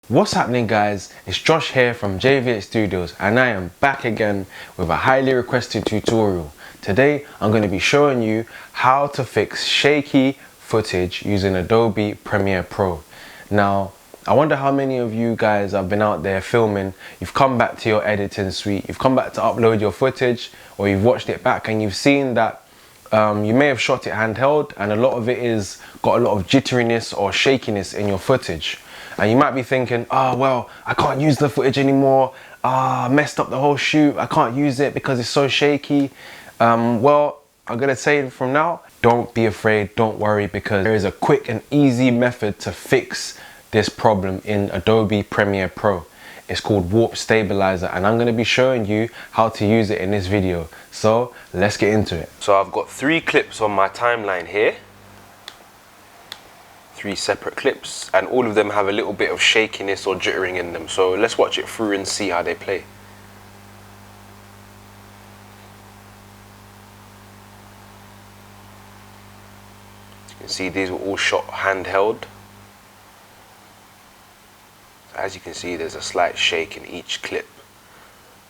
What's happening, guys? It's Josh here from JV8 Studios, and I am back again with a highly requested tutorial. Today I'm going to be showing you how to fix shaky footage using Adobe Premiere Pro. Now, I wonder how many of you guys have been out there filming, you've come back to your editing suite, you've come back to upload your footage, or you've watched it back and you've seen that you may have shot it handheld and a lot of it is got a lot of jitteriness or shakiness in your footage. And you might be thinking, oh, well, I can't use the footage anymore. I messed up the whole shoot. I can't use it because it's so shaky. Well, I'm gonna say from now, don't be afraid, don't worry, because there is a quick and easy method to fix this problem in Adobe Premiere Pro. It's called Warp Stabilizer, and I'm gonna be showing you how to use it in this video. So let's get into it. So I've got 3 clips on my timeline here. 3 separate clips, and all of them have a little bit of shakiness or jittering in them. So let's watch it through and see how they play. You can see these were all shot handheld. As you can see, there's a slight shake in each clip.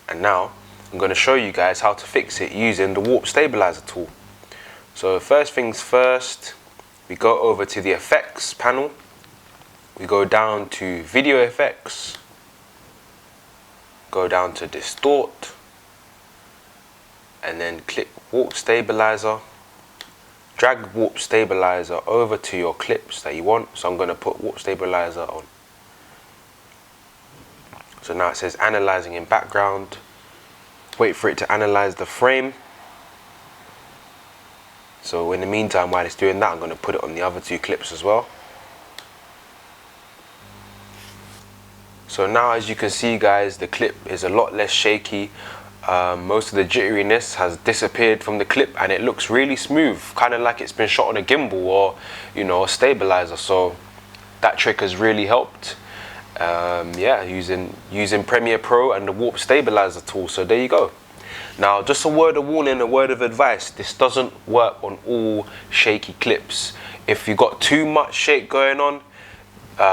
And now I'm going to show you guys how to fix it using the Warp Stabilizer tool. So first things first, we go over to the effects panel, we go down to video effects, go down to distort, and then click Warp Stabilizer. Drag Warp Stabilizer over to your clips that you want. So I'm going to put Warp Stabilizer on. So now it says analyzing in background. Wait for it to analyze the frame. So in the meantime, while it's doing that, I'm going to put it on the other 2 clips as well. So now, as you can see, guys, the clip is a lot less shaky. Most of the jitteriness has disappeared from the clip and it looks really smooth, kind of like it's been shot on a gimbal or, you know, a stabilizer. So that trick has really helped. Yeah, using Premiere Pro and the Warp Stabilizer tool. So there you go. Now, just a word of warning, a word of advice, this doesn't work on all shaky clips. If you've got too much shake going on,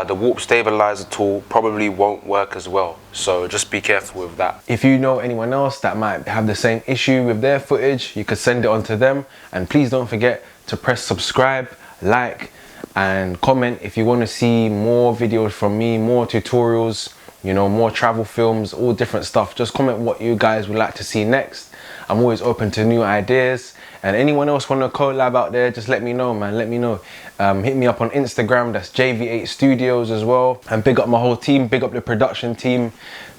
the Warp Stabilizer tool probably won't work as well. So just be careful with that. If you know anyone else that might have the same issue with their footage, you could send it on to them. And please don't forget to press subscribe, like, and comment if you want to see more videos from me, more tutorials, you know, more travel films, all different stuff. Just comment what you guys would like to see next. I'm always open to new ideas, and anyone else want to collab out there, just let me know, man. Let me know. Hit me up on Instagram, that's JV8 Studios as well. And big up my whole team, big up the production team,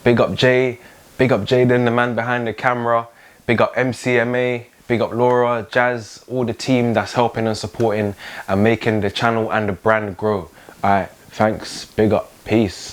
big up Jay, big up Jaden, the man behind the camera, big up MCMA, big up Laura, Jazz, all the team that's helping and supporting and making the channel and the brand grow. Alright, thanks, big up, peace.